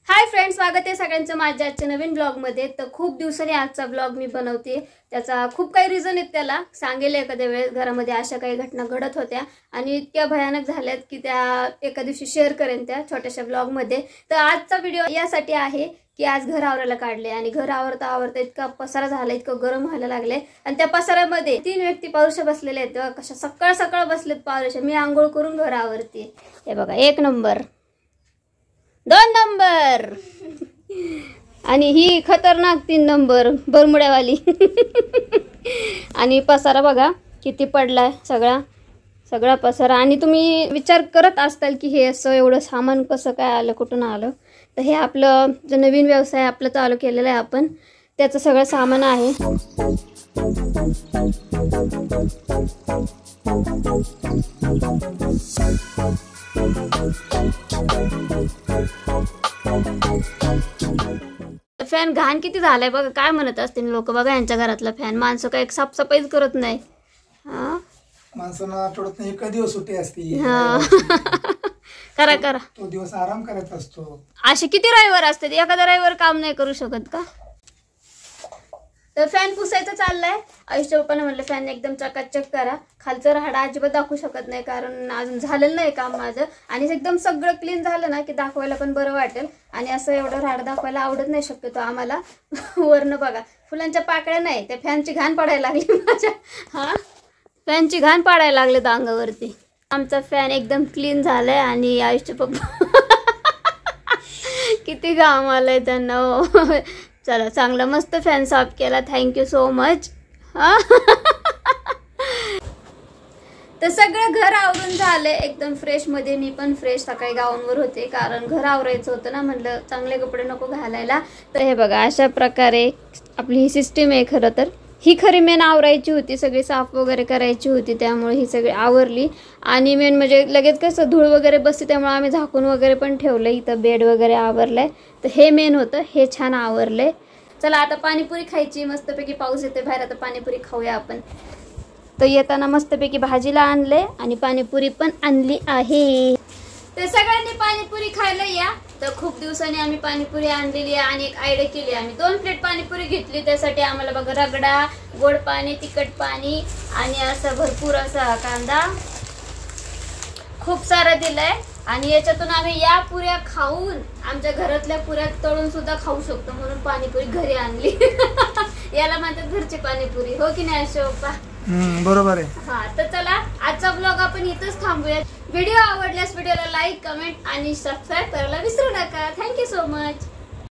Hi friends, स्वागत आहे सगळ्यांचं माझ्या आजच्या नवीन ब्लॉग मध्ये। तर खूप दिवसांनी आजचा ब्लॉग मी बनवते। त्याचा खूप काही रिझन आहेत, त्याला सांगेल एखाद्या वेळेस। घरामध्ये अशा काही घटना घडत होत्या आणि इतक्या भयानक झाल्यात की त्या एका दिवशी शेअर करेन त्या छोट्याशा ब्लॉग मध्ये। तर आजचा व्हिडिओ यासाठी आहे की आज घर आवरायला काढले आणि घर आवरता आवरता इतका पसारा झाला, इतकं गरम व्हायला लागले आणि त्या पसाऱ्यामध्ये 3 व्यक्ती पारुशा बसलेले आहेत। कशा सकाळ सकाळ बसलेत पारुशा। मी आंघोळ करून घर आवरते। हे बघा, 1 नंबर 2 नंबर आणि ही खतरनाक 3 नंबर बरमुड्यावाली। आणि पसारा बघा किती पडलाय, सगळा पसारा। आणि तुम्ही विचार करत असताल की हे असं एवढं सामान कसं काय आलं, कुठून आलं। तर हे आपलं जो नवीन व्यवसाय आपलं चालू केलेला आहे आपण, त्याचं सगळं सामान आहे। फॅन घाण किती झालाय बघा। काय म्हणत असतील लोक, बघा यांच्या घरातला फॅन। माणसं काय साफसफाईच करत नाही। हा, माणसांना आठवड्यात एक दिवस सुट्टी असते। करा तो दिवस आराम करायचा असतो। असे किती रविवार असतात, एखादा रविवार काम नाही करू शकत का? तर फॅन पुसायचं चाललंय। आयुष्य पप्पाने म्हणलं फॅन एकदम चकाचक करा, खालचं राहाडा अजिबात दाखवू शकत नाही कारण अजून झालेलं नाही काम माझं। आणि एकदम सगळं क्लीन झालं ना की दाखवायला पण बरं वाटेल। आणि असं एवढं राहाडा दाखवायला आवडत नाही शक्यतो आम्हाला। वरनं बघा फुलांच्या पाकळ्या नाही, त्या फॅनची घाण पडायला लागली माझ्या। हा, फॅनची घाण पाडायला लागले अंगावरती। आमचा फॅन एकदम क्लीन झालाय आणि आयुष्य पप्पा किती घाम आलाय त्यांना। चला, चांगला मस्त फॅन साफ केला, थँक्यू सो मच। तर सगळं घर आवरून झालंय एकदम फ्रेश मध्ये। मी पण फ्रेश, सकाळी गावांवर होते कारण घर आवरायचं होतं ना, म्हणलं चांगले कपडे नको घालायला। तर हे बघा, अशा प्रकारे आपली ही सिस्टीम आहे। खरं तर ही खरी मेन आवरायची होती, सगळी साफ वगैरे करायची होती, त्यामुळे ही सगळी आवरली। आणि मेन म्हणजे लगेच कसं धूळ वगैरे बसते, त्यामुळे आम्ही झाकून वगैरे पण ठेवलं। इथं बेड वगैरे आवरलाय, तर हे मेन होतं, हे छान आवरलंय। चला आता पाणीपुरी खायची मस्तपैकी, पाऊस येते बाहेर, आता पाणीपुरी खाऊया आपण। तर येताना मस्तपैकी भाजीला आणले आणि पाणीपुरी पण आणली आहे। तर सगळ्यांनी पाणीपुरी खायला या। तर खूप दिवसांनी आम्ही पाणीपुरी आणलेली आहे आणि एक आयडिया केली आम्ही। 2 प्लेट पाणीपुरी घेतली, त्यासाठी आम्हाला बघा रगडा, गोड पाणी, तिखट पाणी आणि असं भरपूर असा कांदा खूप सारा दिलाय। आणि याच्यातून आम्ही या पुऱ्या खाऊन आमच्या घरातल्या पुऱ्या तळून सुद्धा खाऊ शकतो, म्हणून पाणीपुरी घरी आणली। याला म्हणतात घरची पाणीपुरी, हो की नाही अशोक? बरोबर आहे। हा, तर चला आजचा ब्लॉग आपण इथंच थांबूया। व्हिडिओ आवडल्यास व्हिडिओला लाईक, कमेंट आणि सबस्क्राईब करायला विसरू नका। Thank you so much.